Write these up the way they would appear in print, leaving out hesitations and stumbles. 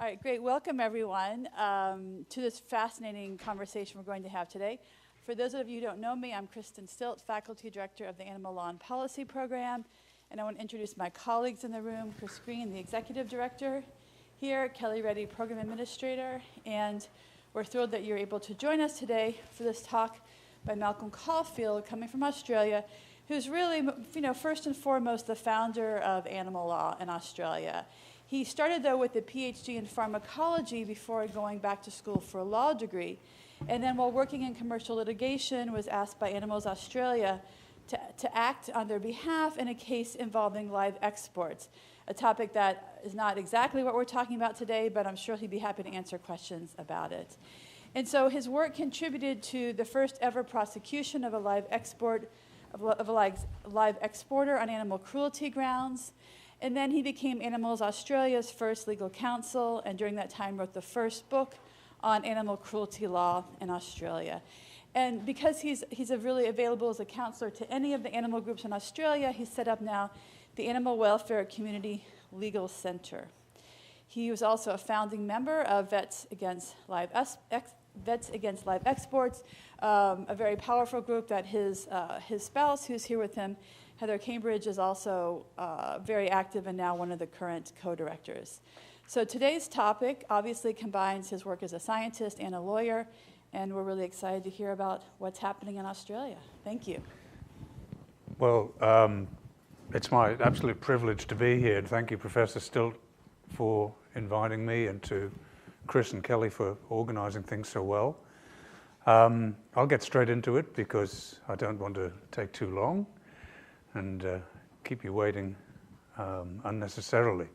All right, great. Welcome, everyone, to this fascinating conversation we're going to have today. For those of you who don't know me, I'm Kristen Stilt, Faculty Director of the Animal Law and Policy Program. And I want to introduce my colleagues in the room, Chris Green, the Executive Director here, Kelly Reddy, Program Administrator. And we're thrilled that you're able to join us today for this talk by Malcolm Caulfield, coming from Australia, who's really, first and foremost, the founder of animal law in Australia. He started, though, with a PhD in pharmacology before going back to school for a law degree. And then while working in commercial litigation, was asked by Animals Australia to act on their behalf in a case involving live exports, a topic that is not exactly what we're talking about today, but I'm sure he'd be happy to answer questions about it. And so his work contributed to the first ever prosecution of a live exporter on animal cruelty grounds. And then he became Animals Australia's first legal counsel, and during that time wrote the first book on animal cruelty law in Australia. And because he's really available as a counselor to any of the animal groups in Australia, he's set up now the Animal Welfare Community Legal Centre. He was also a founding member of Vets Against Live Exports, a very powerful group that his spouse, who's here with him, Heather Cambridge, is also very active and now one of the current co-directors. So today's topic obviously combines his work as a scientist and a lawyer, and we're really excited to hear about what's happening in Australia. Thank you. Well, it's my absolute privilege to be here, and thank you, Professor Stilt, for inviting me, and to Chris and Kelly for organizing things so well. I'll get straight into it because I don't want to take too long and keep you waiting unnecessarily.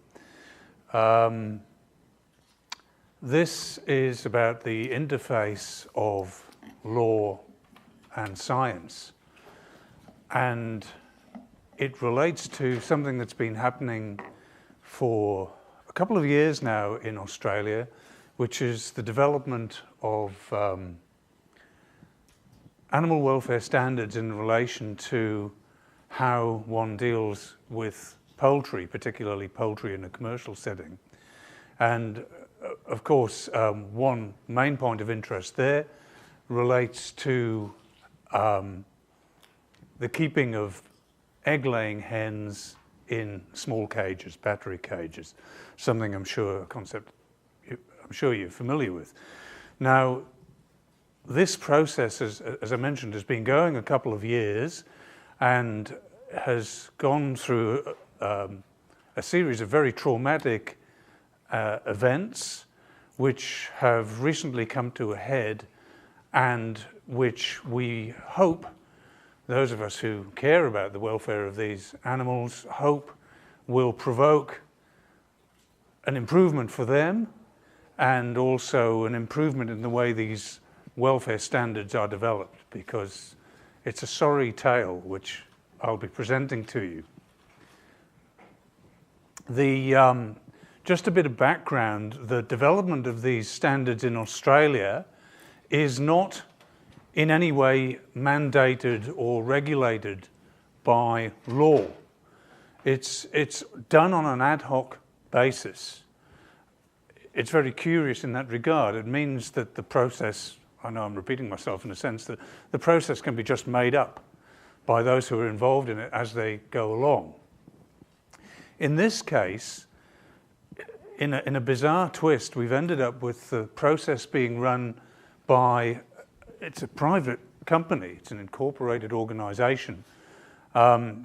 This is about the interface of law and science, and it relates to something that's been happening for a couple of years now in Australia, which is the development of animal welfare standards in relation to how one deals with poultry, particularly poultry in a commercial setting. And of course, one main point of interest there relates to the keeping of egg-laying hens in small cages, battery cages, something a concept I'm sure you're familiar with. Now, this process, as I mentioned, has been going a couple of years and has gone through a series of very traumatic events which have recently come to a head, and which we hope, those of us who care about the welfare of these animals, hope will provoke an improvement for them, and also an improvement in the way these welfare standards are developed, because it's a sorry tale which I'll be presenting to you. Just a bit of background: the development of these standards in Australia is not in any way mandated or regulated by law. It's done on an ad hoc basis. It's very curious in that regard. It means that the process, I know I'm repeating myself in a sense, that the process can be just made up by those who are involved in it as they go along. In this case, in a bizarre twist, we've ended up with the process being run by, it's a private company, it's an incorporated organization,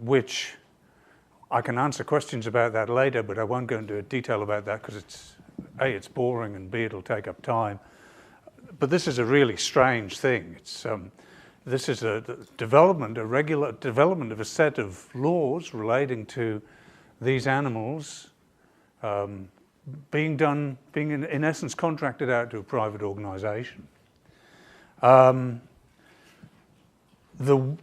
which I can answer questions about that later, but I won't go into detail about that because it's boring, and B, it'll take up time. But this is a really strange thing. This is a regular development of a set of laws relating to these animals being in essence contracted out to a private organization. The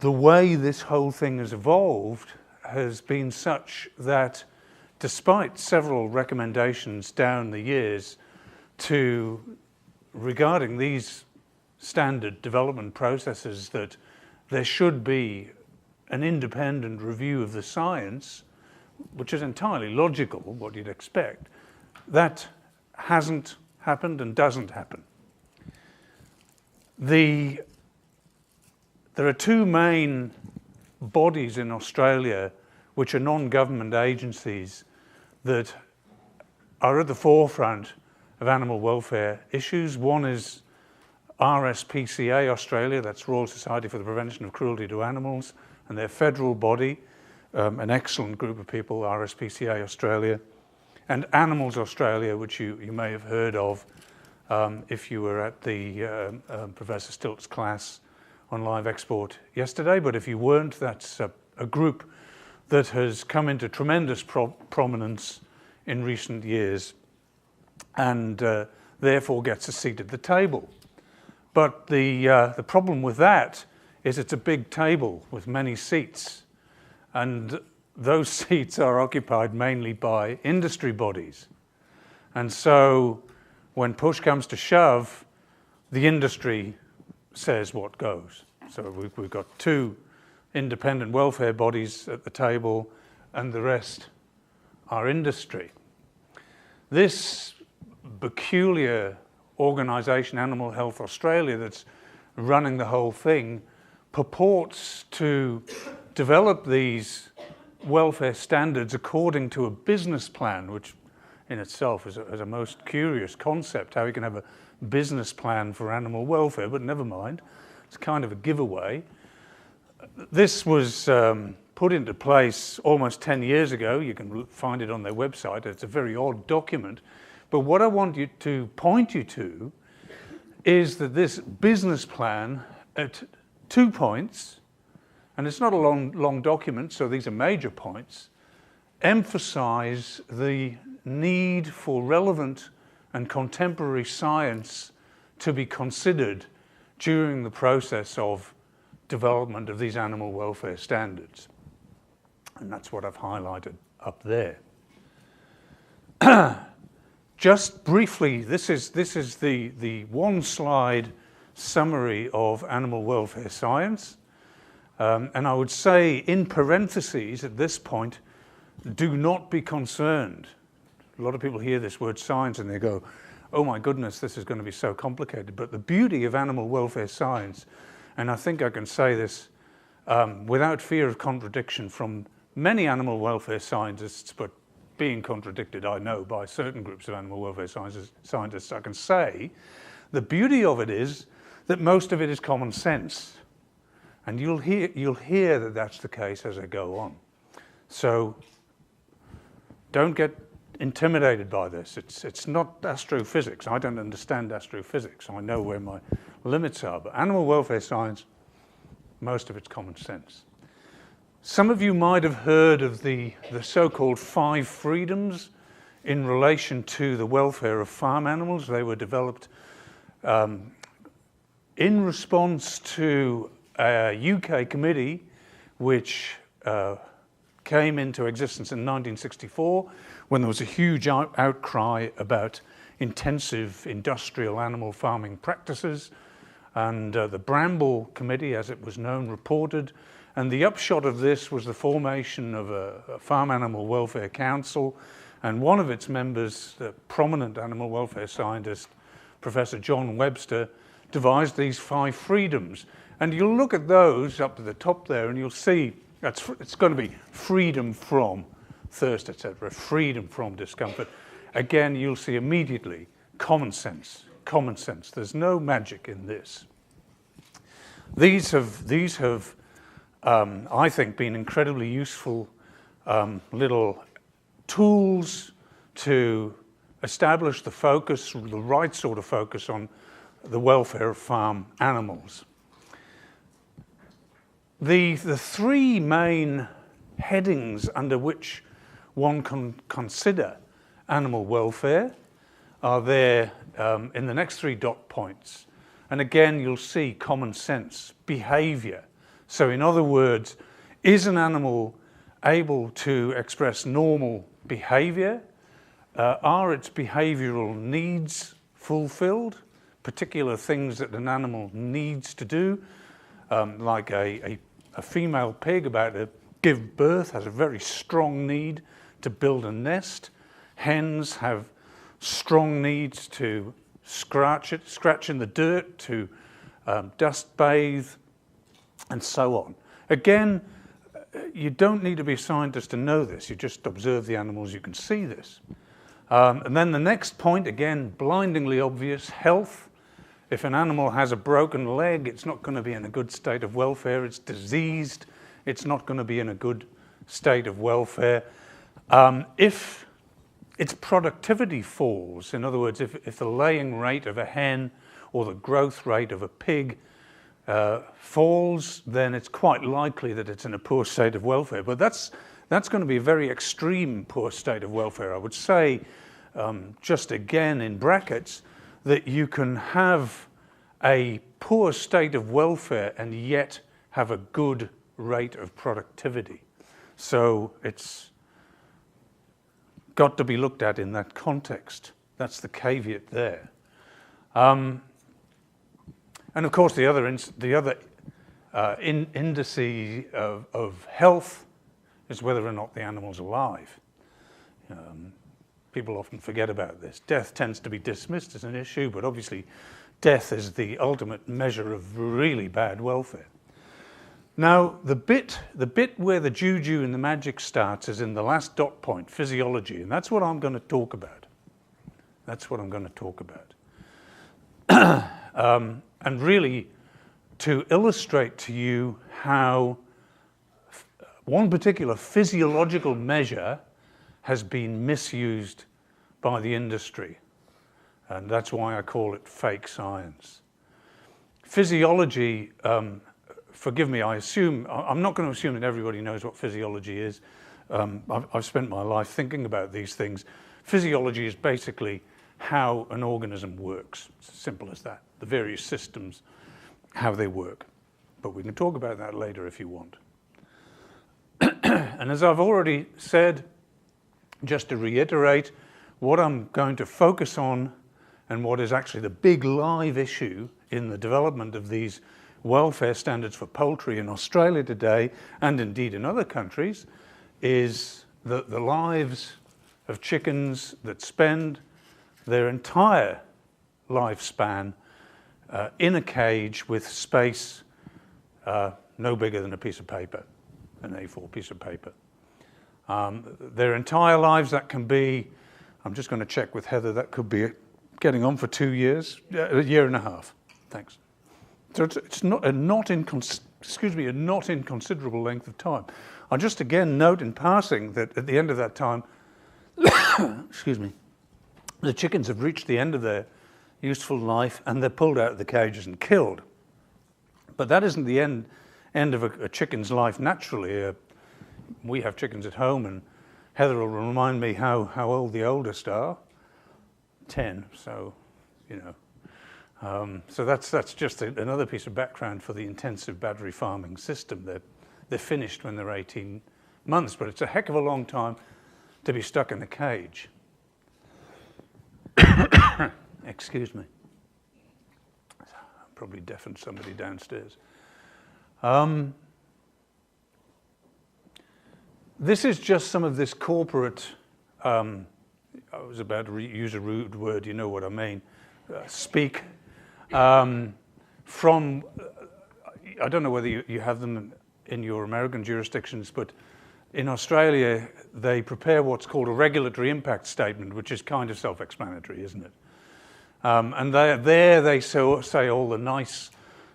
way this whole thing has evolved has been such that, despite several recommendations down the years regarding these standard development processes, that there should be an independent review of the science, which is entirely logical, what you'd expect, that hasn't happened and doesn't happen. There are two main bodies in Australia which are non-government agencies that are at the forefront of animal welfare issues. One is RSPCA Australia, that's Royal Society for the Prevention of Cruelty to Animals, and their federal body, an excellent group of people, RSPCA Australia, and Animals Australia, which you may have heard of if you were at the Professor Stilt's class on live export yesterday. But if you weren't, that's a group that has come into tremendous prominence in recent years and therefore gets a seat at the table. But the problem with that is it's a big table with many seats, and those seats are occupied mainly by industry bodies. And so when push comes to shove, the industry says what goes. So we've got two independent welfare bodies at the table, and the rest are industry. This peculiar organisation, Animal Health Australia, that's running the whole thing, purports to develop these welfare standards according to a business plan, which in itself is a most curious concept, how you can have a business plan for animal welfare, but never mind, it's kind of a giveaway. This was put into place almost 10 years ago. You can find it on their website. It's a very odd document. But what I want you to point you to is that this business plan at 2 points, and it's not a long document, so these are major points, emphasize the need for relevant and contemporary science to be considered during the process of development of these animal welfare standards. And that's what I've highlighted up there. Just briefly, this is the one slide summary of animal welfare science. And I would say in parentheses at this point, do not be concerned. A lot of people hear this word science and they go, oh my goodness, this is going to be so complicated. But the beauty of animal welfare science, and I think I can say this without fear of contradiction from many animal welfare scientists, but being contradicted, I know, by certain groups of animal welfare scientists, I can say the beauty of it is that most of it is common sense. And you'll hear that that's the case as I go on. So don't get intimidated by this. It's not astrophysics. I don't understand astrophysics. I know where my limits are. But animal welfare science, most of it's common sense. Some of you might have heard of the so-called 5 freedoms in relation to the welfare of farm animals. They were developed in response to a UK committee which came into existence in 1964 when there was a huge outcry about intensive industrial animal farming practices. And the Bramble Committee, as it was known, reported. And the upshot of this was the formation of a Farm Animal Welfare Council. And one of its members, the prominent animal welfare scientist, Professor John Webster, devised these 5 freedoms. And you'll look at those up at the top there and you'll see it's going to be freedom from thirst, etc., freedom from discomfort. Again, you'll see immediately common sense. Common sense. There's no magic in this. These have I think, been incredibly useful little tools to establish the focus, the right sort of focus on the welfare of farm animals. The 3 main headings under which one can consider animal welfare are there in the next 3 dot points. And again, you'll see common sense, behavior. So in other words, is an animal able to express normal behavior? Are its behavioral needs fulfilled? Particular things that an animal needs to do, like a female pig about to give birth has a very strong need to build a nest. Hens have strong needs to scratch in the dirt, to dust bathe, and so on. Again, you don't need to be a scientist to know this. You just observe the animals, you can see this. And then the next point, again, blindingly obvious, health. If an animal has a broken leg, it's not going to be in a good state of welfare. It's diseased, it's not going to be in a good state of welfare. If its productivity falls, in other words, if the laying rate of a hen or the growth rate of a pig falls, then it's quite likely that it's in a poor state of welfare. But that's going to be a very extreme poor state of welfare. I would say, just again in brackets, that you can have a poor state of welfare and yet have a good rate of productivity. So it's got to be looked at in that context. That's the caveat there. And of course, the other indice of health is whether or not the animal's alive. People often forget about this. Death tends to be dismissed as an issue, but obviously death is the ultimate measure of really bad welfare. Now, the bit where the juju and the magic starts is in the last dot point, physiology, and that's what I'm going to talk about. That's what I'm going to talk about. And really, to illustrate to you how one particular physiological measure has been misused by the industry. And that's why I call it fake science. Physiology, forgive me, I'm not going to assume that everybody knows what physiology is. I've spent my life thinking about these things. Physiology is basically how an organism works. It's as simple as that. The various systems, how they work. But we can talk about that later if you want. And as I've already said, just to reiterate, what I'm going to focus on and what is actually the big live issue in the development of these welfare standards for poultry in Australia today, and indeed in other countries, is the lives of chickens that spend their entire lifespan in a cage with space no bigger than a piece of paper, an A4 piece of paper. Their entire lives, that can be, I'm just going to check with Heather, that could be getting on for 2 years, a year and a half. Thanks. So it's not a not inconsiderable length of time. I'll just again note in passing that at the end of that time, excuse me, the chickens have reached the end of their useful life and they're pulled out of the cages and killed. But that isn't the end of a chicken's life naturally. We have chickens at home, and Heather will remind me how old the oldest are. 10, so, you know. So that's just another piece of background for the intensive battery farming system. They're finished when they're 18 months, but it's a heck of a long time to be stuck in a cage. Excuse me. I probably deafened somebody downstairs. This is just some of this corporate, I was about to use a rude word, you know what I mean, speak, from, I don't know whether you have them in your American jurisdictions, but in Australia, they prepare what's called a regulatory impact statement, which is kind of self-explanatory, isn't it? And they say all the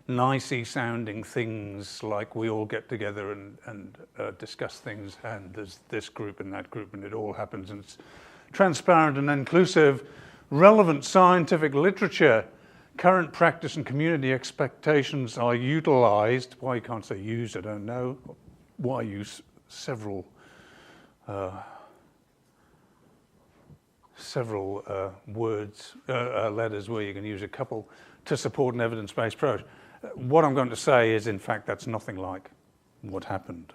nicey sounding things, like we all get together and discuss things, and there's this group and that group, and it all happens, and it's transparent and inclusive, relevant scientific literature, current practice and community expectations are utilized. Why you can't say used, I don't know. Why use several words, letters where you can use a couple to support an evidence-based approach. What I'm going to say is, in fact, that's nothing like what happened.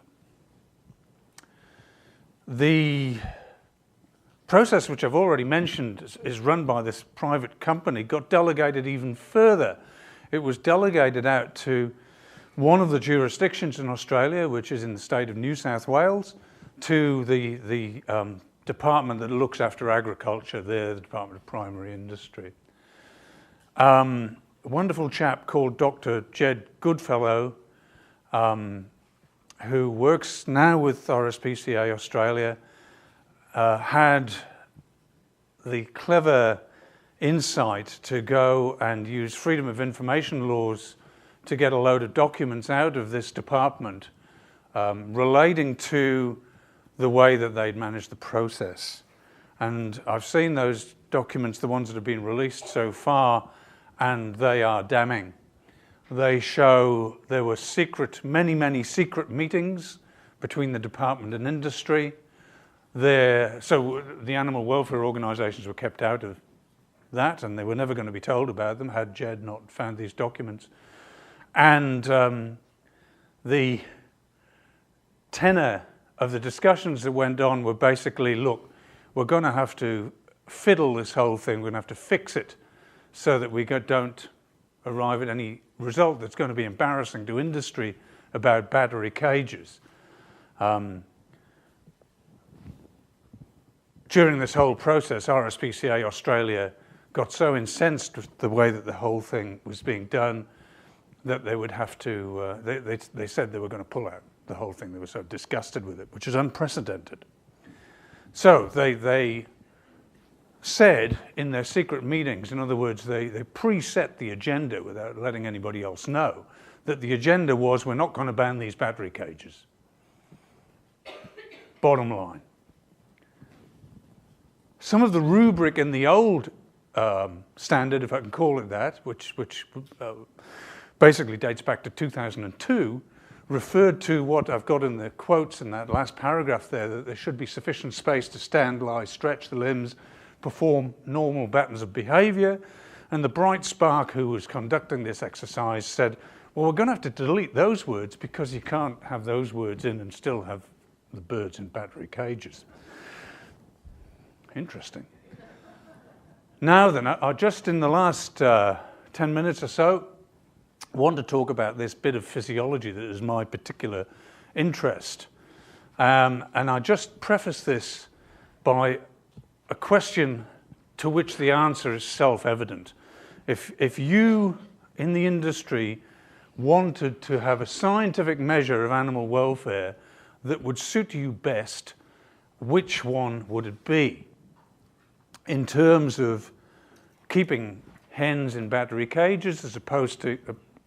The process, which I've already mentioned, is run by this private company, got delegated even further. It was delegated out to one of the jurisdictions in Australia, which is in the state of New South Wales, to the department that looks after agriculture. They're the Department of Primary Industry. A wonderful chap called Dr. Jed Goodfellow, who works now with RSPCA Australia, had the clever insight to go and use freedom of information laws to get a load of documents out of this department relating to the way that they'd managed the process. And I've seen those documents, the ones that have been released so far, and they are damning. They show there were many secret meetings between the department and industry. So the animal welfare organisations were kept out of that, and they were never going to be told about them had Jed not found these documents. And the tenor of the discussions that went on were basically, look, we're going to have to fiddle this whole thing, we're going to have to fix it so that we don't arrive at any result that's going to be embarrassing to industry about battery cages. During this whole process, RSPCA Australia got so incensed with the way that the whole thing was being done that they would have to, they said they were going to pull out the whole thing. They were so disgusted with it, which is unprecedented. So they said in their secret meetings, in other words, they preset the agenda without letting anybody else know, that the agenda was, we're not going to ban these battery cages. Bottom line. Some of the rubric in the old standard, if I can call it that, which basically dates back to 2002, referred to what I've got in the quotes in that last paragraph there, that there should be sufficient space to stand, lie, stretch the limbs, perform normal patterns of behaviour. And the bright spark who was conducting this exercise said, well, we're going to have to delete those words because you can't have those words in and still have the birds in battery cages. Interesting. Now then, I just in the last 10 minutes or so want to talk about this bit of physiology that is my particular interest. And I just preface this by a question to which the answer is self-evident. If you, in the industry, wanted to have a scientific measure of animal welfare that would suit you best, which one would it be? In terms of keeping hens in battery cages as opposed to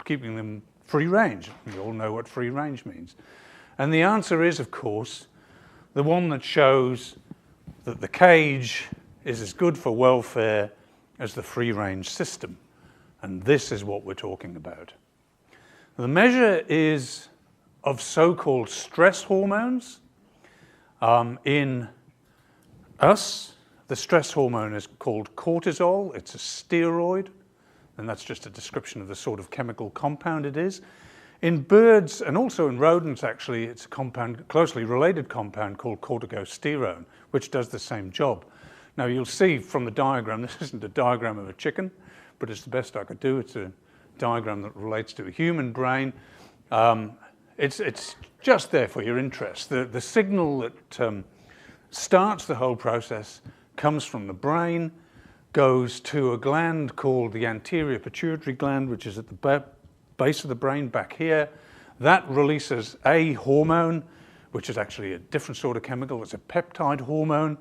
keeping them free range. We all know what free range means. And the answer is, of course, the one that shows that the cage is as good for welfare as the free range system. And this is what we're talking about. The measure is of so-called stress hormones. In us, the stress hormone is called cortisol. It's a steroid, and that's just a description of the sort of chemical compound it is. In birds, and also in rodents actually, it's a compound, closely related compound called corticosterone, which does the same job. Now you'll see from the diagram, this isn't a diagram of a chicken, but it's the best I could do. It's a diagram that relates to a human brain. It's just there for your interest. The signal that starts the whole process comes from the brain, goes to a gland called the anterior pituitary gland, which is at the base of the brain back here. That releases a hormone, which is actually a different sort of chemical. It's a peptide hormone,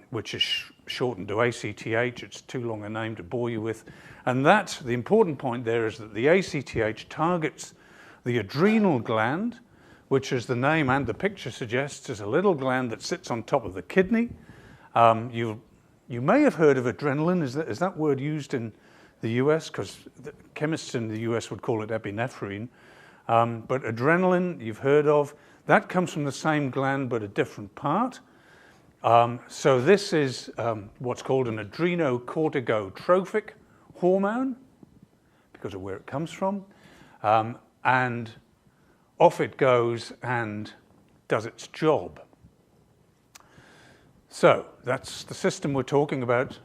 which is shortened to ACTH. It's too long a name to bore you with. And the important point there is that the ACTH targets the adrenal gland, which, as the name and the picture suggests, is a little gland that sits on top of the kidney. You may have heard of adrenaline. Is that word used in the US? Because chemists in the US would call it epinephrine. But adrenaline, you've heard of. That comes from the same gland, but a different part. So this is what's called an adrenocorticotropic hormone, because of where it comes from. And off it goes and does its job. So that's the system we're talking about,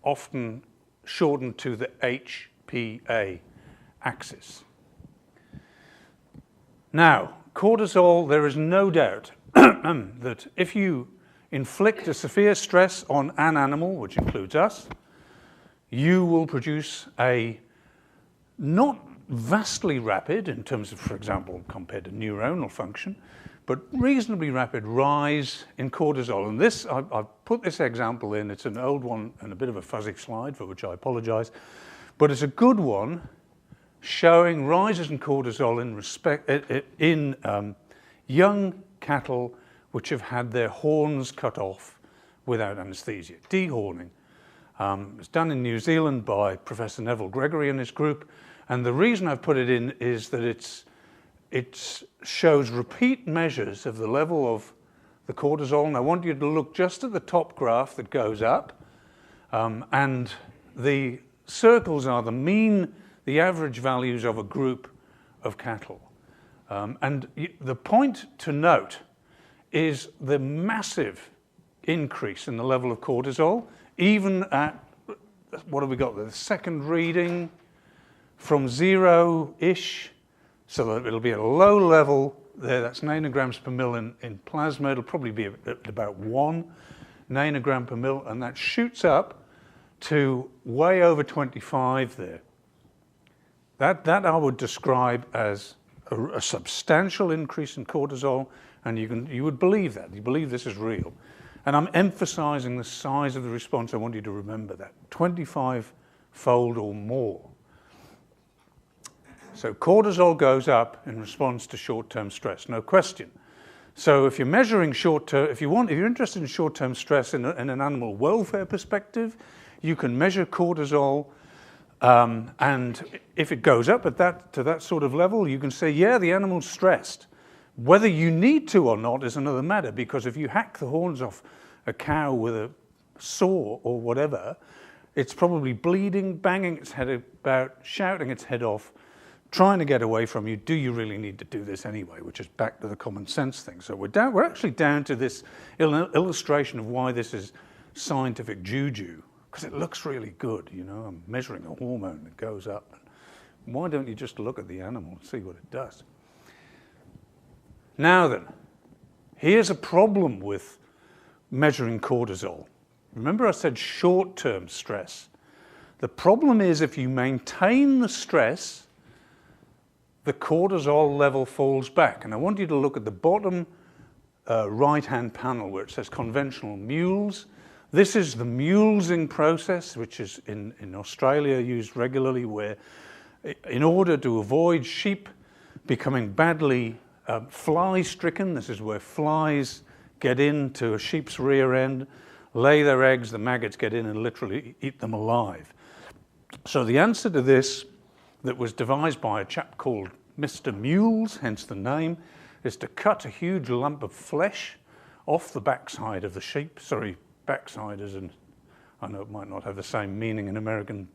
often shortened to the HPA axis. Now, cortisol, there is no doubt that if you inflict a severe stress on an animal, which includes us, you will produce a not vastly rapid, in terms of, for example, compared to neuronal function, but reasonably rapid rise in cortisol. And this, I've put this example in, it's an old one and a bit of a fuzzy slide, for which I apologize, but it's a good one showing rises in cortisol in young cattle which have had their horns cut off without anesthesia, dehorning. It's done in New Zealand by Professor Neville Gregory and his group, and the reason I've put it in is that it shows repeat measures of the level of the cortisol, and I want you to look just at the top graph that goes up, and the circles are the average values of a group of cattle. And the point to note is the massive increase in the level of cortisol, even at, what have we got there, the second reading from 0-ish, so that it'll be at a low level there, that's nanograms per mil in plasma, it'll probably be at about 1 nanogram per mil, and that shoots up to way over 25 there. That I would describe as a substantial increase in cortisol, and you would believe that. You believe this is real. And I'm emphasizing the size of the response. I want you to remember that. 25-fold or more. So cortisol goes up in response to short-term stress, no question. So if you're measuring short-term, if you're interested in short-term stress in an animal welfare perspective, you can measure cortisol, and if it goes up to that sort of level, you can say, yeah, the animal's stressed. Whether you need to or not is another matter, because if you hack the horns off a cow with a saw or whatever, it's probably bleeding, banging its head about, shouting its head off, trying to get away from you. Do you really need to do this anyway? Which is back to the common sense thing. So we're actually down to this illustration of why this is scientific juju, because it looks really good. You know, I'm measuring a hormone that goes up. Why don't you just look at the animal and see what it does? Now then, here's a problem with measuring cortisol. Remember I said short-term stress. The problem is if you maintain the stress, the cortisol level falls back. And I want you to look at the bottom right-hand panel where it says conventional mules. This is the mulesing process, which is in Australia used regularly, where in order to avoid sheep becoming badly fly-stricken, this is where flies get into a sheep's rear end, lay their eggs, the maggots get in and literally eat them alive. So the answer to this, that was devised by a chap called Mr. Mules, hence the name, is to cut a huge lump of flesh off the backside of the sheep. Sorry, backside as in, I know it might not have the same meaning in American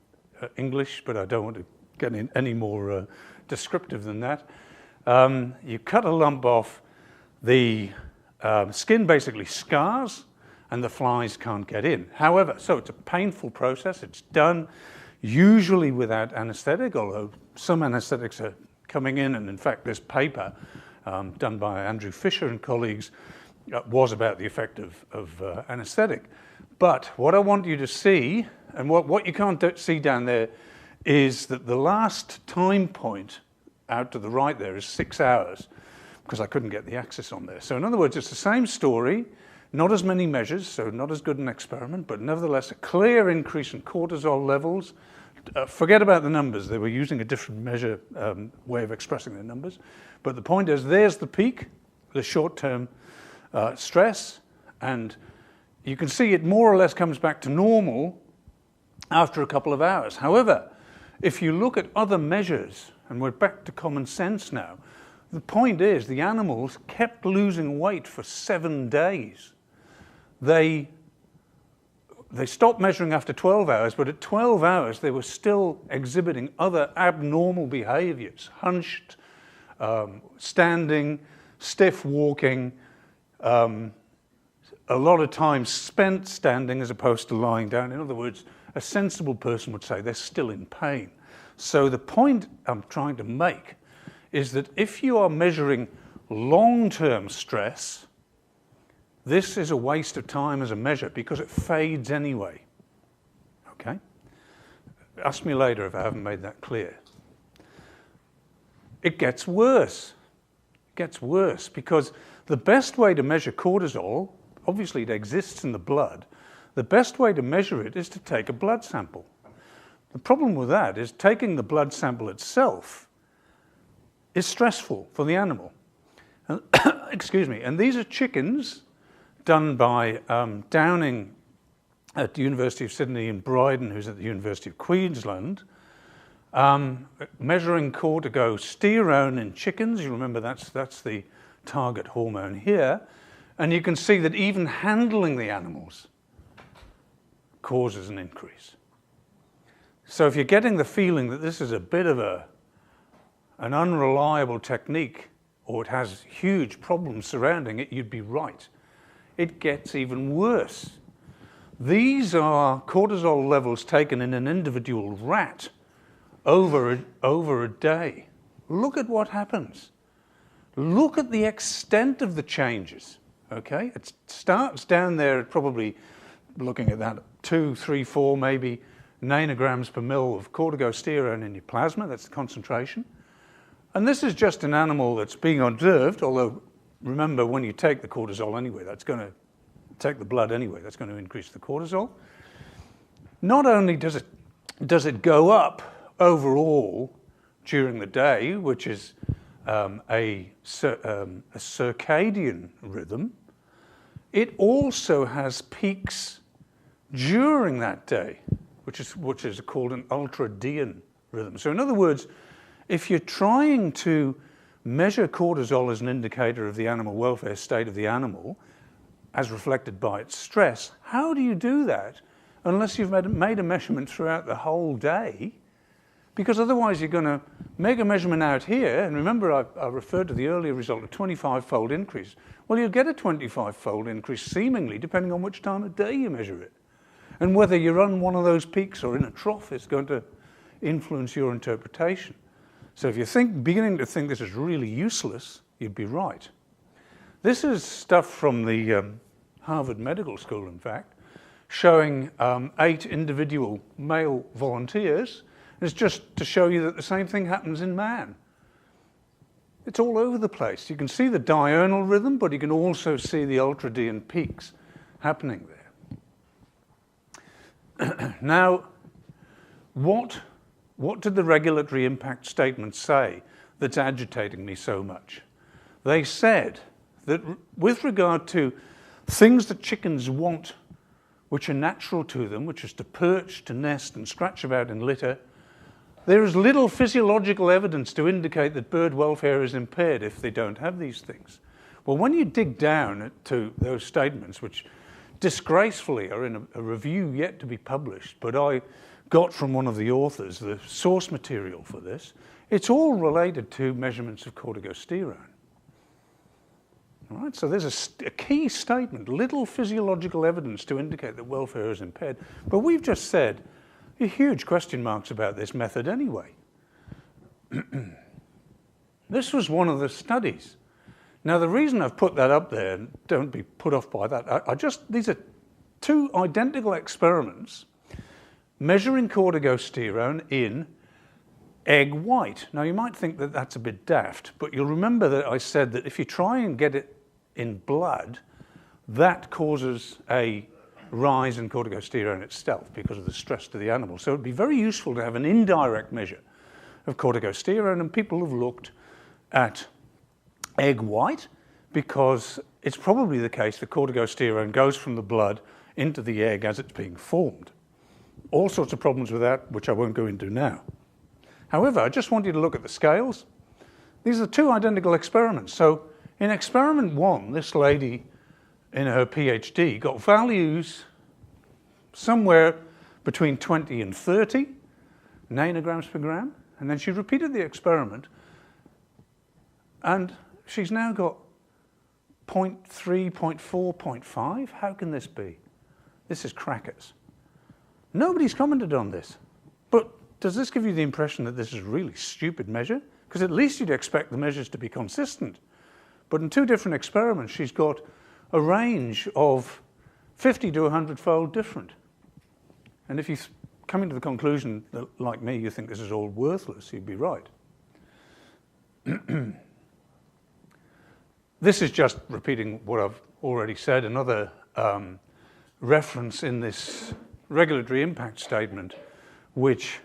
English, but I don't want to get in any more descriptive than that. You cut a lump off, the skin basically scars, and the flies can't get in. However, so it's a painful process. It's done usually without anesthetic, although some anesthetics are coming in, and in fact this paper done by Andrew Fisher and colleagues was about the effect of anesthetic. But what I want you to see, and what you can't see down there, is that the last time point out to the right there is 6 hours, because I couldn't get the axis on there. So in other words, it's the same story, not as many measures, so not as good an experiment, but nevertheless a clear increase in cortisol levels. Forget about the numbers. They were using a different measure way of expressing their numbers. But the point is, there's the peak, the short-term stress, and you can see it more or less comes back to normal after a couple of hours. However, if you look at other measures, and we're back to common sense now, the point is the animals kept losing weight for 7 days. They stopped measuring after 12 hours, but at 12 hours they were still exhibiting other abnormal behaviors, hunched, standing, stiff walking, a lot of time spent standing as opposed to lying down. In other words, a sensible person would say they're still in pain. So the point I'm trying to make is that if you are measuring long-term stress, this is a waste of time as a measure because it fades anyway. Okay? Ask me later if I haven't made that clear. It gets worse. It gets worse because the best way to measure cortisol, obviously it exists in the blood, the best way to measure it is to take a blood sample. The problem with that is taking the blood sample itself is stressful for the animal. And excuse me. And these are chickens done by Downing at the University of Sydney and Bryden, who's at the University of Queensland, measuring corticosterone in chickens. You remember that's the target hormone here. And you can see that even handling the animals causes an increase. So if you're getting the feeling that this is a bit of an unreliable technique, or it has huge problems surrounding it, you'd be right. It gets even worse. These are cortisol levels taken in an individual rat over a day. Look at what happens. Look at the extent of the changes. Okay? It starts down there at probably, looking at that, 2, 3, 4, maybe nanograms per mil of corticosterone in your plasma. That's the concentration. And this is just an animal that's being observed, although remember, when you take the cortisol anyway, that's going to take the blood anyway, that's going to increase the cortisol. Not only does it go up overall during the day, which is a circadian rhythm, it also has peaks during that day, which is called an ultradian rhythm. So in other words, if you're trying to measure cortisol as an indicator of the animal welfare state of the animal, as reflected by its stress, how do you do that unless you've made a measurement throughout the whole day? Because otherwise you're going to make a measurement out here, and remember I referred to the earlier result, a 25-fold increase. Well, you'll get a 25-fold increase seemingly depending on which time of day you measure it. And whether you're on one of those peaks or in a trough is going to influence your interpretation. So if you're beginning to think this is really useless, you'd be right. This is stuff from the Harvard Medical School, in fact, showing 8 individual male volunteers. It's just to show you that the same thing happens in man. It's all over the place. You can see the diurnal rhythm, but you can also see the ultradian peaks happening there. Now, what did the regulatory impact statement say that's agitating me so much? They said that with regard to things that chickens want, which are natural to them, which is to perch, to nest, and scratch about in litter, there is little physiological evidence to indicate that bird welfare is impaired if they don't have these things. Well, when you dig down to those statements, which disgracefully are in a review yet to be published, but I got from one of the authors the source material for this, it's all related to measurements of corticosterone. All right, so there's a key statement, little physiological evidence to indicate that welfare is impaired. But we've just said huge question marks about this method anyway. This was one of the studies. Now, the reason I've put that up there, and don't be put off by that, these are 2 identical experiments measuring corticosterone in egg white. Now, you might think that that's a bit daft, but you'll remember that I said that if you try and get it in blood, that causes a rise in corticosterone itself because of the stress to the animal. So it'd be very useful to have an indirect measure of corticosterone, and people have looked at egg white because it's probably the case that corticosterone goes from the blood into the egg as it's being formed. All sorts of problems with that, which I won't go into now. However, I just want you to look at the scales. These are 2 identical experiments. So in experiment 1, this lady in her PhD got values somewhere between 20 and 30 nanograms per gram, and then she repeated the experiment, and she's now got 0.3, 0.4, 0.5. How can this be? This is crackers. Nobody's commented on this. But does this give you the impression that this is a really stupid measure? Because at least you'd expect the measures to be consistent. But in 2 different experiments, she's got a range of 50 to 100-fold different. And if you coming to the conclusion that, like me, you think this is all worthless, you'd be right. This is just repeating what I've already said, another reference in this regulatory impact statement, which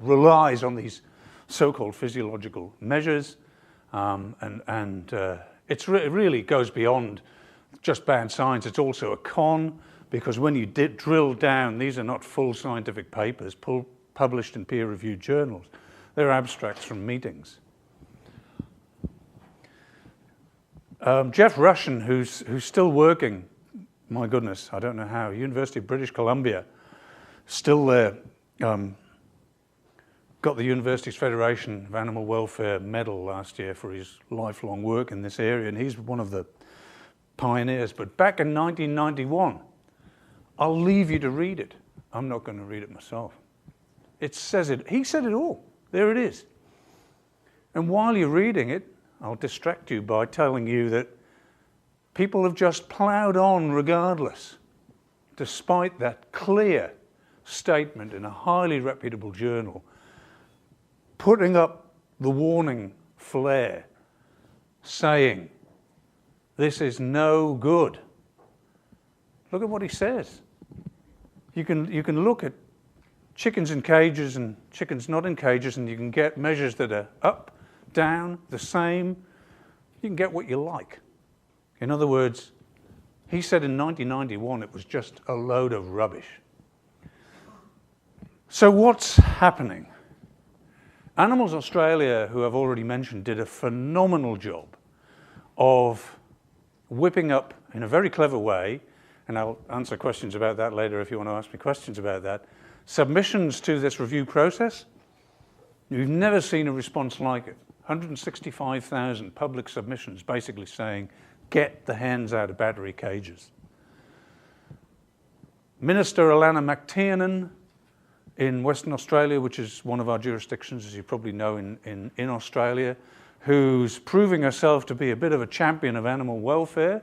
relies on these so-called physiological measures, and it really goes beyond just bad science. It's also a con, because when you drill down, these are not full scientific papers published in peer-reviewed journals. They're abstracts from meetings. Jeff Rushin, who's still working, my goodness, I don't know how, University of British Columbia, still there, got the University's Federation of Animal Welfare Medal last year for his lifelong work in this area, and he's one of the pioneers. But back in 1991, I'll leave you to read it. I'm not going to read it myself. It says it. He said it all. There it is. And while you're reading it, I'll distract you by telling you that people have just ploughed on regardless, despite that clear statement in a highly reputable journal, putting up the warning flare, saying, this is no good. Look at what he says. You can look at chickens in cages and chickens not in cages, and you can get measures that are up, down, the same. You can get what you like. In other words, he said in 1991 it was just a load of rubbish. So what's happening? Animals Australia, who I've already mentioned, did a phenomenal job of whipping up, in a very clever way, and I'll answer questions about that later if you want to ask me questions about that, submissions to this review process. You've never seen a response like it. 165,000 public submissions basically saying, get the hens out of battery cages. Minister Alana McTiernan in Western Australia, which is one of our jurisdictions, as you probably know, in Australia, who's proving herself to be a bit of a champion of animal welfare,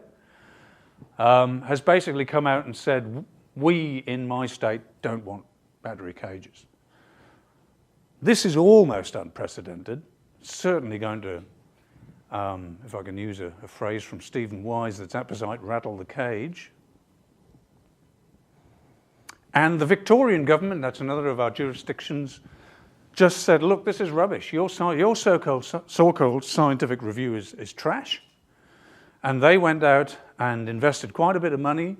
has basically come out and said, we in my state don't want battery cages. This is almost unprecedented. Certainly going to, if I can use a phrase from Stephen Wise, that's apposite rattle the cage. And the Victorian government, that's another of our jurisdictions, just said, look, this is rubbish. Your so-called scientific review is trash. And they went out and invested quite a bit of money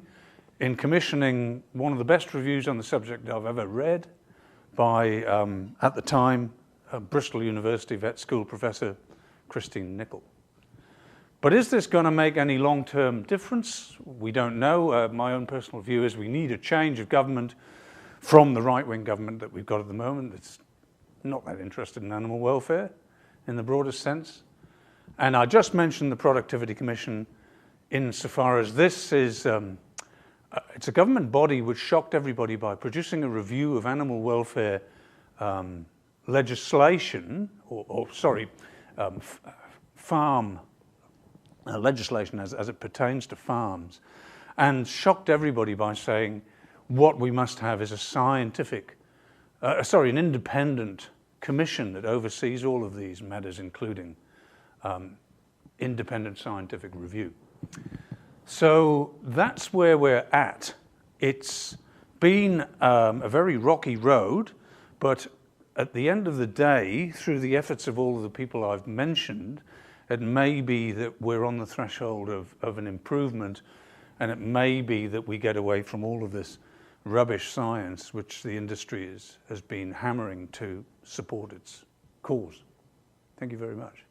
in commissioning one of the best reviews on the subject I've ever read by, at the time, Bristol University Vet School professor Christine Nicol. But is this going to make any long-term difference? We don't know. My own personal view is we need a change of government from the right-wing government that we've got at the moment. It's not that interested in animal welfare in the broadest sense. And I just mentioned the Productivity Commission insofar as this is, it's a government body which shocked everybody by producing a review of animal welfare legislation, farm legislation as it pertains to farms, and shocked everybody by saying what we must have is a scientific, an independent commission that oversees all of these matters, including independent scientific review. So that's where we're at. It's been a very rocky road, but at the end of the day, through the efforts of all of the people I've mentioned, it may be that we're on the threshold of an improvement, and it may be that we get away from all of this rubbish science which the industry has been hammering to support its cause. Thank you very much.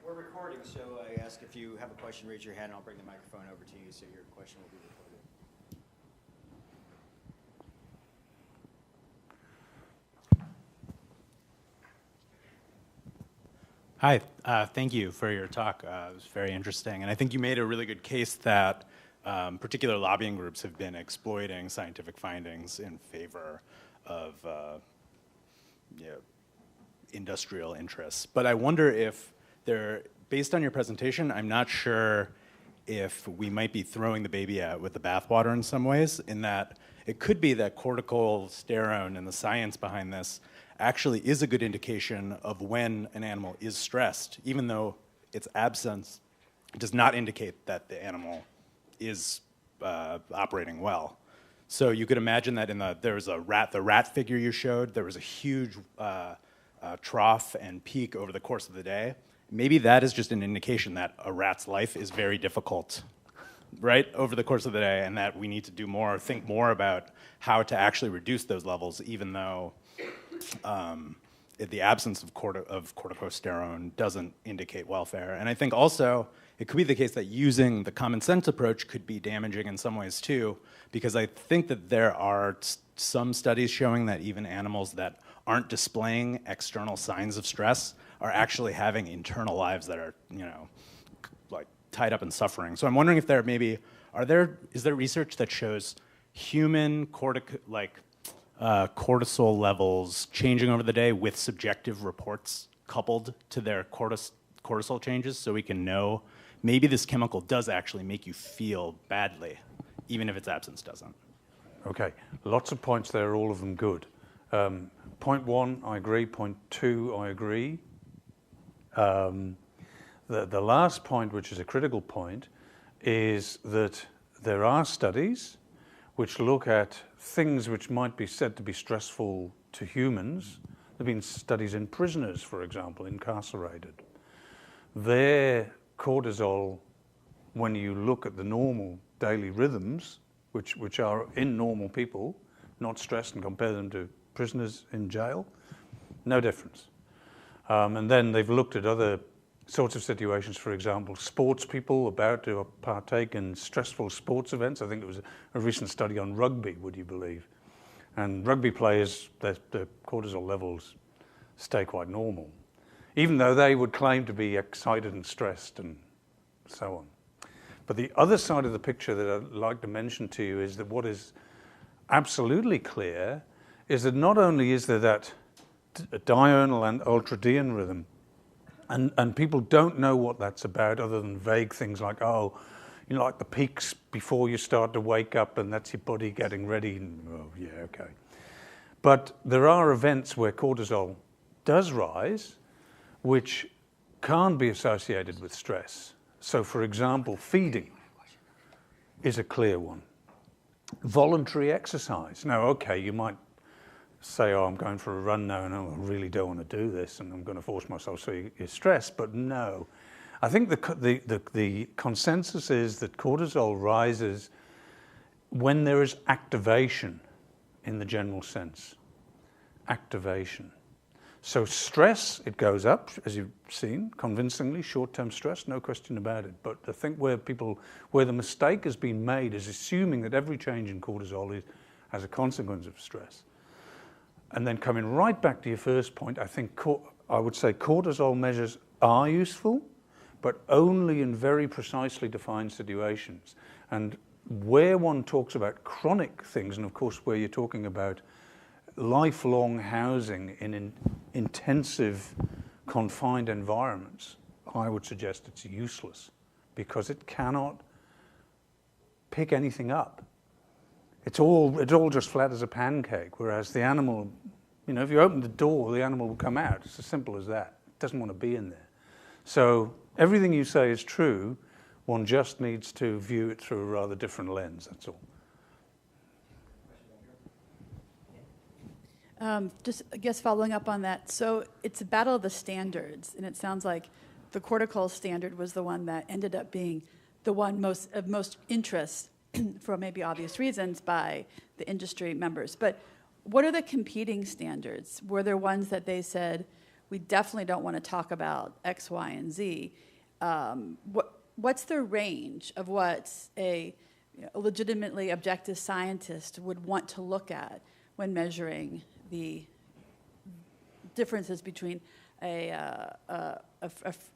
We're recording, so I ask if you have a question, raise your hand, and I'll bring the microphone over to you so your question will be recorded. Hi, thank you for your talk. It was very interesting, and I think you made a really good case that particular lobbying groups have been exploiting scientific findings in favor of industrial interests. But I wonder if based on your presentation, I'm not sure if we might be throwing the baby out with the bathwater in some ways, in that it could be that corticosterone and the science behind this actually is a good indication of when an animal is stressed, even though its absence does not indicate that the animal is operating well. So you could imagine that there was the rat figure you showed, there was a huge trough and peak over the course of the day. Maybe that is just an indication that a rat's life is very difficult, right, over the course of the day, and that we need to think more about how to actually reduce those levels, even though the absence of corticosterone doesn't indicate welfare. And I think also it could be the case that using the common sense approach could be damaging in some ways too, because I think that there are some studies showing that even animals that aren't displaying external signs of stress are actually having internal lives that are, like tied up in suffering. So I'm wondering if is there research that shows human cortisol levels changing over the day with subjective reports coupled to their cortisol changes, so we can know maybe this chemical does actually make you feel badly, even if its absence doesn't. Okay, lots of points there, all of them good. Point one, I agree. Point two, I agree. The last point, which is a critical point, is that there are studies which look at things which might be said to be stressful to humans. There have been studies in prisoners, for example, incarcerated. Their cortisol, when you look at the normal daily rhythms, which are in normal people, not stressed, and compare them to prisoners in jail, no difference. And then they've looked at other sorts of situations, for example, sports people about to partake in stressful sports events. I think it was a recent study on rugby, would you believe? And rugby players, their cortisol levels stay quite normal, even though they would claim to be excited and stressed and so on. But the other side of the picture that I'd like to mention to you is that what is absolutely clear is that not only is there that diurnal and ultradian rhythm, and people don't know what that's about other than vague things like, like the peaks before you start to wake up, and that's your body getting ready. And, yeah, okay. But there are events where cortisol does rise, which can't be associated with stress. So, for example, feeding is a clear one. Voluntary exercise. Now, okay, you might say, I'm going for a run now, and I really don't want to do this, and I'm going to force myself, so you're stressed. But no. I think the consensus is that cortisol rises when there is activation in the general sense. Activation. So stress, it goes up, as you've seen, convincingly, short-term stress, no question about it. But I think where the mistake has been made is assuming that every change in cortisol is as a consequence of stress. And then coming right back to your first point, I would say cortisol measures are useful, but only in very precisely defined situations. And where one talks about chronic things, and of course where you're talking about lifelong housing in intensive, confined environments, I would suggest it's useless because it cannot pick anything up. It's all just flat as a pancake, whereas the animal, if you open the door, the animal will come out. It's as simple as that. It doesn't want to be in there. So everything you say is true. One just needs to view it through a rather different lens, that's all. Just, I guess, following up on that. So it's a battle of the standards, and it sounds like the cortical standard was the one that ended up being the one of most interest for maybe obvious reasons by the industry members. But what are the competing standards? Were there ones that they said, we definitely don't want to talk about X, Y, and Z? What's the range of what a legitimately objective scientist would want to look at when measuring the differences between a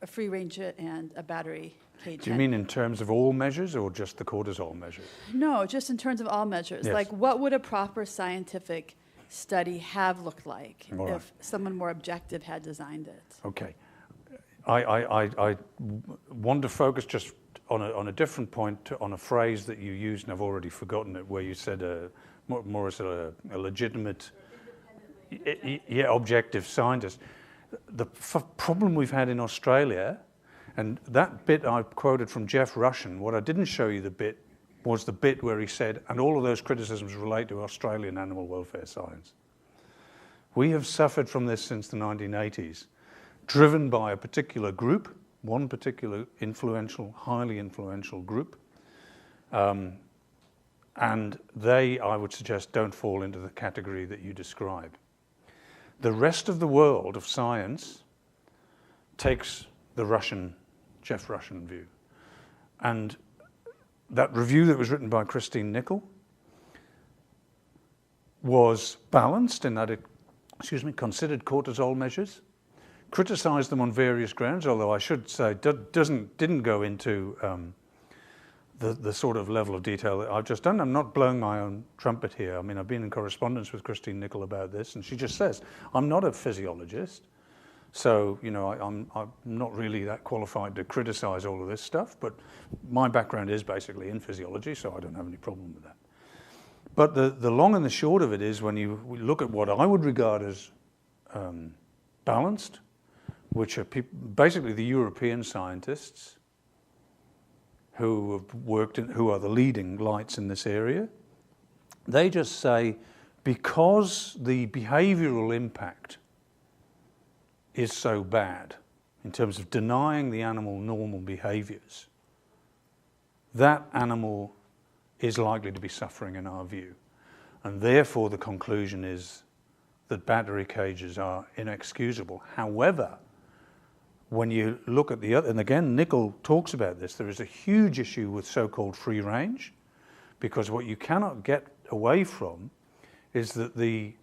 free range and a battery cage? Do you mean in terms of all measures or just the cortisol measure? No, just in terms of all measures. Yes. Like, what would a proper scientific study have looked like All right. if someone more objective had designed it? Okay. I want to focus just on a different point, on a phrase that you used, and I've already forgotten it, where you said more as a legitimate, objective scientist. The problem we've had in Australia, and that bit I quoted from Jeff Rushen, what I didn't show you the bit was the bit where he said, and all of those criticisms relate to Australian animal welfare science. We have suffered from this since the 1980s, driven by a particular group, one particular highly influential group, and they, I would suggest, don't fall into the category that you describe. The rest of the world of science takes the Jeff Rushen view. And that review that was written by Christine Nicol was balanced in that it, considered cortisol measures, criticized them on various grounds, although I should say didn't go into the sort of level of detail that I've just done. I'm not blowing my own trumpet here. I mean, I've been in correspondence with Christine Nicol about this, and she just says, I'm not a physiologist, so, I'm not really that qualified to criticize all of this stuff, but my background is basically in physiology, so I don't have any problem with that. But the long and the short of it is, when you look at what I would regard as balanced, which are basically the European scientists who have worked who are the leading lights in this area, they just say, because the behavioral impact is so bad in terms of denying the animal normal behaviors, that animal is likely to be suffering in our view. And therefore the conclusion is that battery cages are inexcusable. However, when you look at the other, and again, Nicol talks about this, there is a huge issue with so-called free range, because what you cannot get away from is that the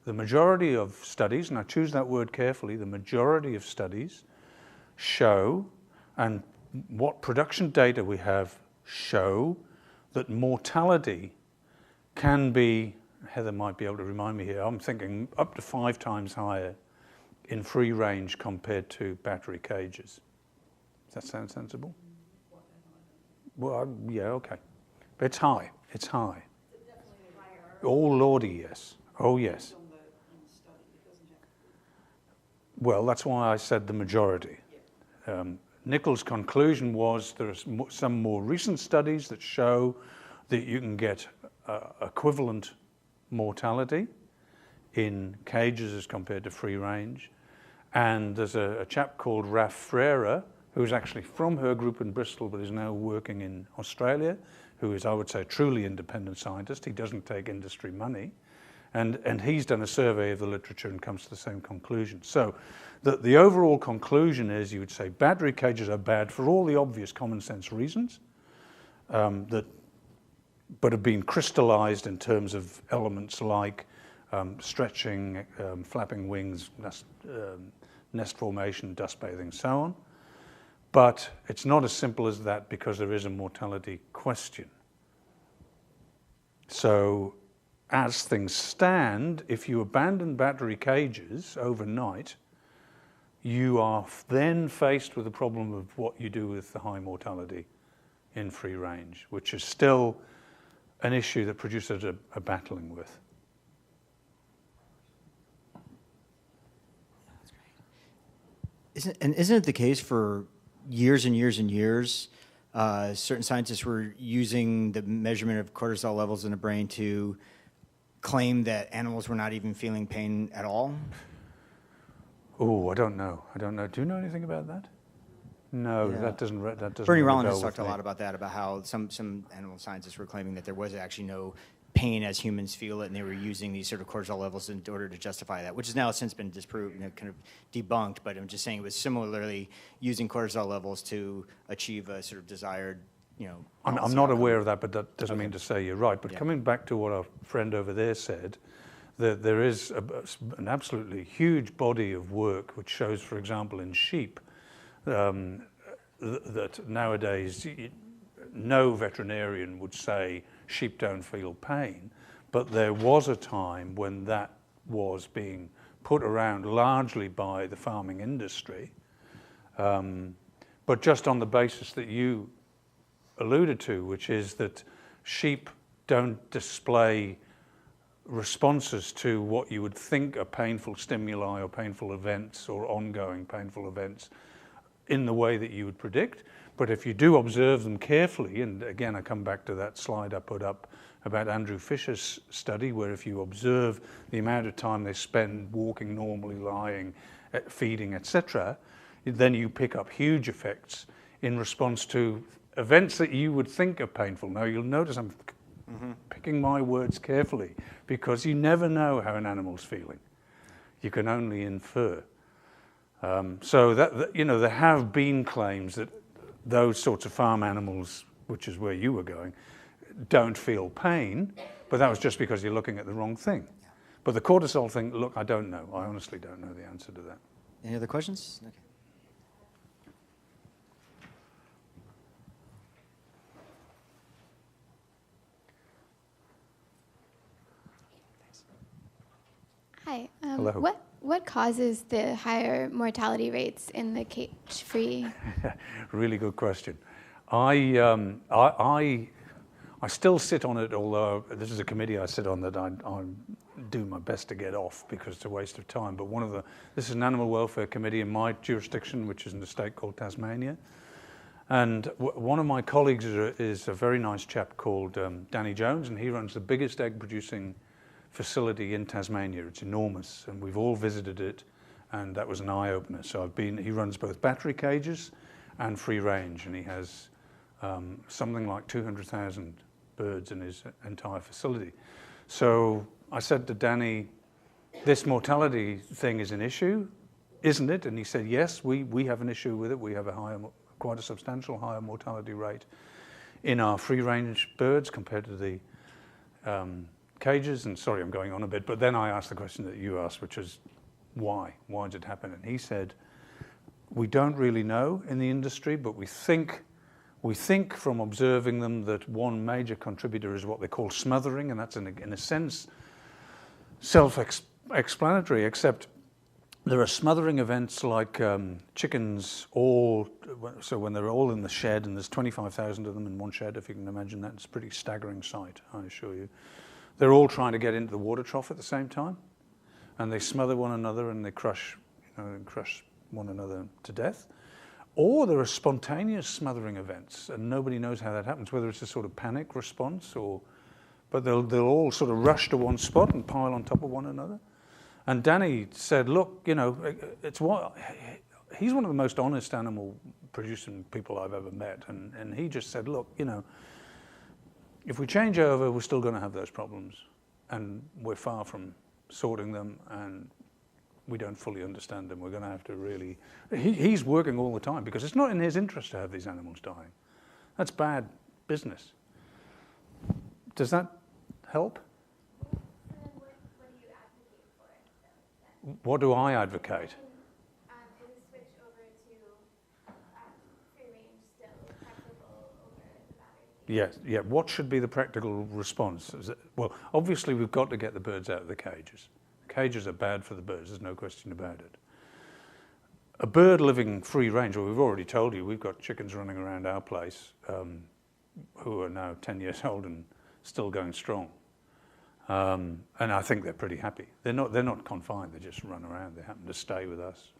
majority of studies, and I choose that word carefully, the majority of studies show, and what production data we have show, that mortality can be, Heather might be able to remind me here, I'm thinking up to 5 times higher in free range compared to battery cages. Does that sound sensible? Well, yeah, okay. But it's high. It's high. Oh, Lordy, yes. Oh, yes. Well, that's why I said the majority. Nicol's conclusion was there are some more recent studies that show that you can get equivalent mortality in cages as compared to free range. And there's a chap called Raf Freire, who's actually from her group in Bristol, but is now working in Australia, who is, I would say, a truly independent scientist. He doesn't take industry money. And he's done a survey of the literature and comes to the same conclusion. So the overall conclusion is, you would say, battery cages are bad for all the obvious common sense reasons, but have been crystallized in terms of elements like stretching, flapping wings, nest formation, dust bathing, so on. But it's not as simple as that, because there is a mortality question. So as things stand, if you abandon battery cages overnight, you are then faced with the problem of what you do with the high mortality in free range, which is still an issue that producers are battling with. Isn't it the case for years and years and years, certain scientists were using the measurement of cortisol levels in the brain to claim that animals were not even feeling pain at all? Oh, I don't know. Do you know anything about that? No, Yeah. that doesn't. Bernie ring a Rollins bell has talked with a me. lot about that, about how some animal scientists were claiming that there was actually no pain as humans feel it, and they were using these sort of cortisol levels in order to justify that, which has now since been disproved, kind of debunked. But I'm just saying it was similarly using cortisol levels to achieve a sort of desired, I'm policy not outcome. aware of that, but that doesn't Okay. mean to say you're right. But Yeah. coming back to what our friend over there said, there is an absolutely huge body of work which shows, for example, in sheep, that nowadays no veterinarian would say sheep don't feel pain, but there was a time when that was being put around largely by the farming industry, but just on the basis that you alluded to, which is that sheep don't display responses to what you would think are painful stimuli or painful events or ongoing painful events in the way that you would predict. But if you do observe them carefully, and again I come back to that slide I put up about Andrew Fisher's study, where if you observe the amount of time they spend walking normally, lying, feeding, etc., then you pick up huge effects in response to events that you would think are painful. Now you'll notice I'm picking my words carefully, because you never know how an animal's feeling. You can only infer. So that you know, there have been claims that those sorts of farm animals, which is where you were going, don't feel pain, but that was just because you're looking at the wrong thing. Yeah. But the cortisol thing, look, I don't know. I honestly don't know the answer to that. Any other questions? Okay. Hi. Hello. What causes the higher mortality rates in the cage-free? Really good question. I still sit on it, although this is a committee I sit on that I do my best to get off because it's a waste of time. But this is an animal welfare committee in my jurisdiction, which is in a state called Tasmania. And one of my colleagues is a very nice chap called Danny Jones, and he runs the biggest egg-producing facility in Tasmania. It's enormous, and we've all visited it, and that was an eye-opener. So he runs both battery cages and free range, and he has something like 200,000 birds in his entire facility. So I said to Danny, this mortality thing is an issue, isn't it? And he said, yes, we have an issue with it. We have quite a substantial higher mortality rate in our free range birds compared to the cages. And sorry, I'm going on a bit, but then I asked the question that you asked, which is why? Why did it happen? And he said, we don't really know in the industry, but we think from observing them that one major contributor is what they call smothering, and that's in a sense self-explanatory, except there are smothering events like chickens so when they're all in the shed, and there's 25,000 of them in one shed, if you can imagine that. It's a pretty staggering sight, I assure you. They're all trying to get into the water trough at the same time, and they smother one another and they crush one another to death. Or there are spontaneous smothering events, and nobody knows how that happens, whether it's a sort of panic response but they'll all sort of rush to one spot and pile on top of one another. And Danny said, look, he's one of the most honest animal producing people I've ever met, and he just said, look, if we change over, we're still going to have those problems, and we're far from sorting them, and we don't fully understand them. We're going to have to really... He's working all the time because it's not in his interest to have these animals dying. That's bad business. Does that help? So then what do you advocate for then? What do I advocate? In the switch over to free range still preferable over the battery? Yeah. What should be the practical response? Well, obviously we've got to get the birds out of the cages. Cages are bad for the birds, there's no question about it. A bird living free range, well, we've already told you, we've got chickens running around our place who are now 10 years old and still going strong. And I think they're pretty happy. They're not confined, they just run around, they happen to stay with us.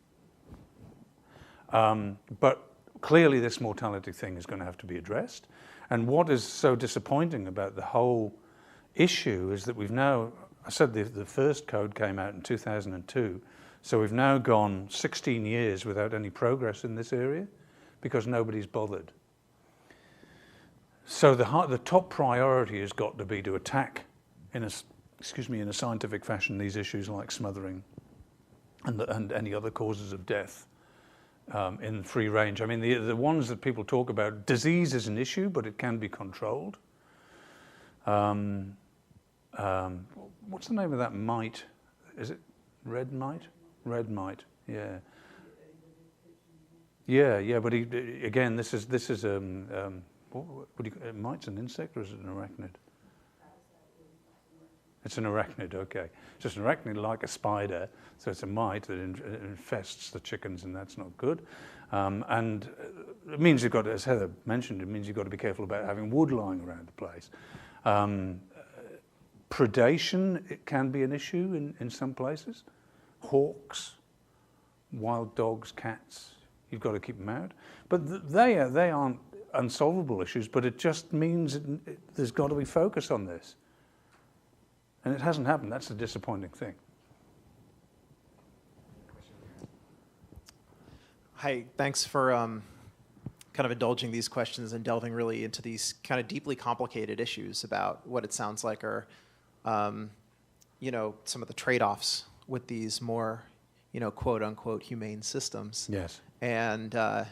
But clearly this mortality thing is going to have to be addressed. And what is so disappointing about the whole issue is that we've now, I said the first code came out in 2002, so we've now gone 16 years without any progress in this area because nobody's bothered. So the top priority has got to be to attack, in a scientific fashion, these issues like smothering and any other causes of death in free range. I mean, the ones that people talk about, disease is an issue, but it can be controlled. What's the name of that mite? Is it red mite? Red mite, yeah. Yeah, but again, this is mite's an insect or is it an arachnid? It's an arachnid, okay. So it's an arachnid like a spider, so it's a mite that infests the chickens, and that's not good. And it means you've got to, as Heather mentioned, it means you've got to be careful about having wood lying around the place. Predation, it can be an issue in some places. Hawks, wild dogs, cats, you've got to keep them out. But they aren't unsolvable issues, but it just means there's got to be focus on this. And it hasn't happened. That's a disappointing thing. Hi, thanks for kind of indulging these questions and delving really into these kind of deeply complicated issues about what it sounds like are, you know, some of the trade-offs with these more, you know, quote-unquote humane systems. Yes. And I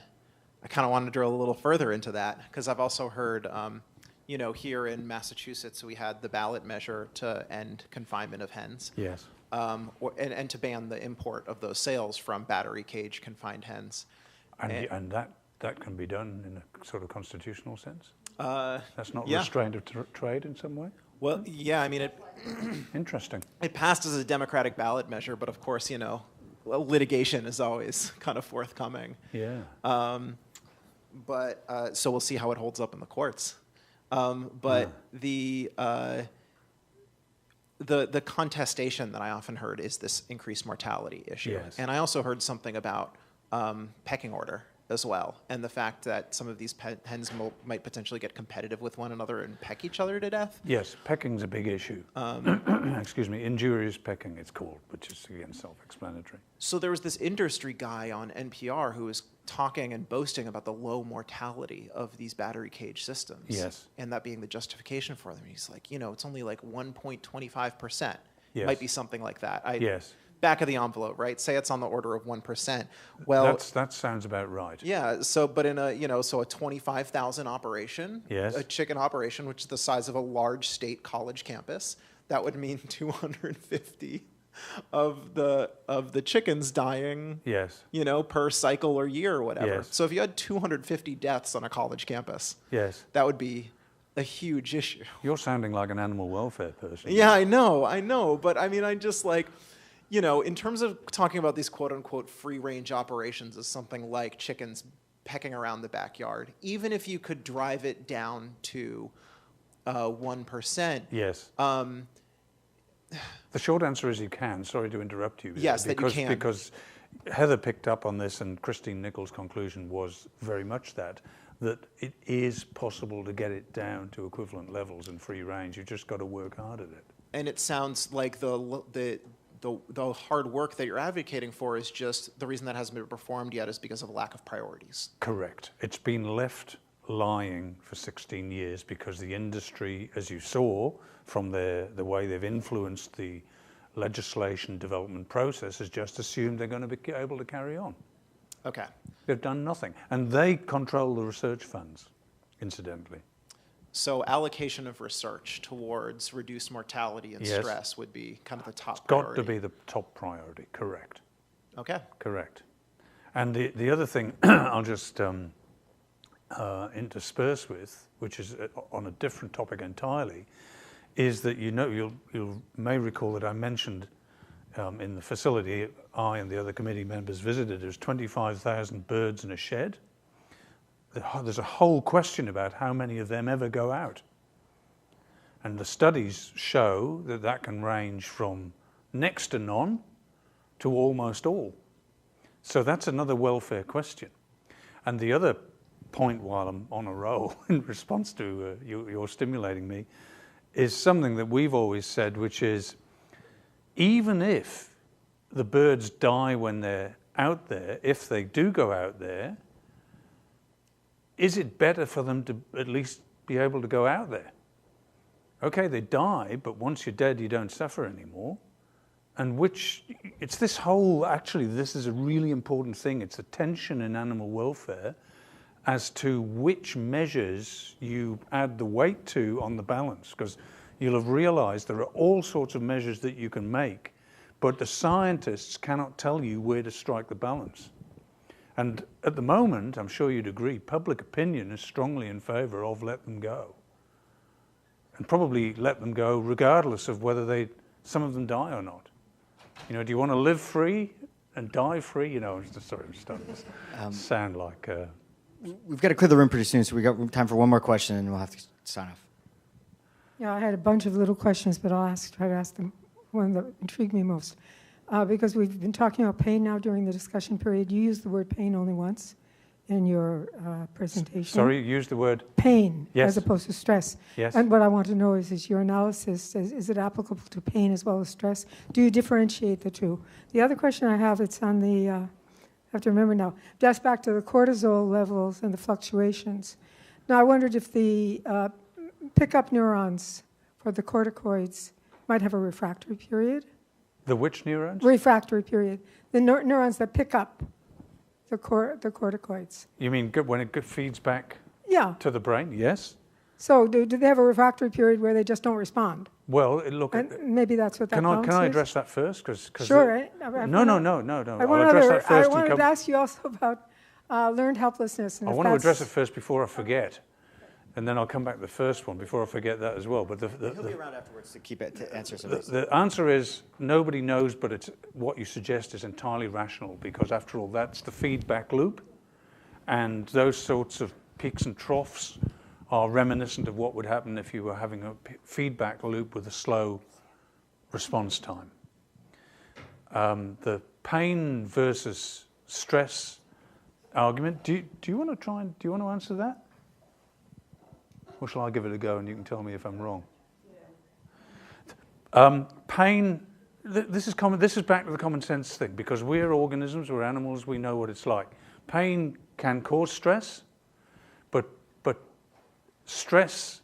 kind of want to drill a little further into that, because I've also heard, you know, here in Massachusetts, we had the ballot measure to end confinement of hens. Yes. And to ban the import of those sales from battery cage confined hens. And that can be done in a sort of constitutional sense? That's not restraint of trade in some way? Well, yeah, I mean, Interesting. It passed as a Democratic ballot measure, but of course, you know, litigation is always kind of forthcoming. Yeah. So we'll see how it holds up in the courts. The contestation that I often heard is this increased mortality issue. Yes. And I also heard something about pecking order as well, and the fact that some of these hens might potentially get competitive with one another and peck each other to death. Yes, pecking's a big issue. Excuse me, injurious pecking it's called, which is again self-explanatory. So there was this industry guy on NPR who was talking and boasting about the low mortality of these battery cage systems. Yes. And that being the justification for them. He's like, you know, it's only like 1.25%. Yes. Might be something like that. Yes. Back of the envelope, right? Say it's on the order of 1%. Well, that sounds about right. yeah. So, but in a, you know, so a 25,000 operation, Yes. a chicken operation, which is the size of a large state college campus, that would mean 250 of the chickens dying. Yes. You know, per cycle or year or whatever. Yes. So if you had 250 deaths on a college campus, Yes. that would be a huge issue. You're sounding like an animal welfare person. Yeah, I know. But I mean, I just like, you know, in terms of talking about these quote-unquote free-range operations as something like chickens pecking around the backyard, even if you could drive it down to 1%. Yes. The short answer is you can. Sorry to interrupt you. Yes, that you can. Because Heather picked up on this, and Christine Nichols' conclusion was very much that it is possible to get it down to equivalent levels in free range. You've just got to work hard at it. And it sounds like the hard work that you're advocating for is just the reason that hasn't been performed yet is because of a lack of priorities. Correct. It's been left lying for 16 years because the industry, as you saw from the way they've influenced the legislation development process, has just assumed they're going to be able to carry on. Okay. They've done nothing. And they control the research funds, incidentally. So allocation of research towards reduced mortality and Yes. stress would be kind of the top It's got priority. to be the top priority, correct. Okay. Correct. And the other thing I'll just intersperse with, which is on a different topic entirely, is that you may recall that I mentioned in the facility I and the other committee members visited, there's 25,000 birds in a shed. There's a whole question about how many of them ever go out. And the studies show that can range from next to none to almost all. So that's another welfare question. And the other point, while I'm on a roll in response to you're stimulating me, is something that we've always said, which is even if the birds die when they're out there, if they do go out there, is it better for them to at least be able to go out there? Okay, they die, but once you're dead, you don't suffer anymore. And it's this whole, actually, this is a really important thing. It's a tension in animal welfare as to which measures you add the weight to on the balance. Because you'll have realized there are all sorts of measures that you can make, but the scientists cannot tell you where to strike the balance. And at the moment, I'm sure you'd agree, public opinion is strongly in favor of let them go. and probably let them go regardless of whether some of them die or not. You know, do you want to live free and die free? You know, it's sort of stuff. Sound like. We've got to clear the room pretty soon, so we got time for one more question, and we'll have to sign off. Yeah, I had a bunch of little questions, but I'll try to ask them one that intrigued me most. Because we've been talking about pain now during the discussion period. You used the word pain only once in your presentation. Sorry, you used the word? Pain, yes. as opposed to stress. Yes. And what I want to know is your analysis, is it applicable to pain as well as stress? Do you differentiate the two? The other question I have, it's on the, I have to remember now, just back to the cortisol levels and the fluctuations. Now, I wondered if the pickup neurons for the corticoids might have a refractory period. The which neurons? Refractory period. The neurons that pick up the corticoids. You mean when it feeds back to the brain? Yes. So do they have a refractory period where they just don't respond? Well, look. Maybe that's what that Can I is? address that first? Sure. No. I'll address that first. I wanted to ask you also about learned helplessness. I want to address it first before I forget. And then I'll come back to the first one before I forget that as well. But he'll be around afterwards to answer some of these. The answer is nobody knows, but what you suggest is entirely rational because, after all, that's the feedback loop. And those sorts of peaks and troughs are reminiscent of what would happen if you were having a feedback loop with a slow response time. The pain versus stress argument, do you want to answer that? Or shall I give it a go and you can tell me if I'm wrong? Pain, this is back to the common sense thing, because we're organisms, we're animals, we know what it's like. Pain can cause stress, but stress,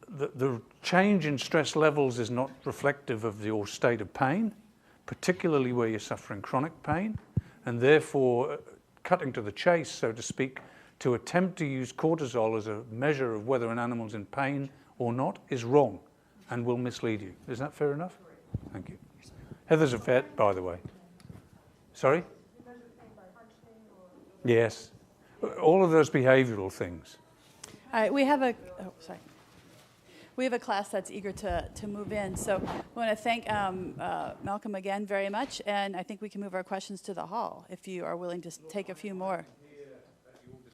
the change in stress levels is not reflective of your state of pain, particularly where you're suffering chronic pain, and therefore, cutting to the chase, so to speak, to attempt to use cortisol as a measure of whether an animal's in pain or not is wrong and will mislead you. Is that fair enough? Thank you. Heather's a vet, by the way. Sorry? Yes. All of those behavioral things. All right, we have a class that's eager to move in. So I want to thank Malcolm again very much, and I think we can move our questions to the hall if you are willing to take a few more.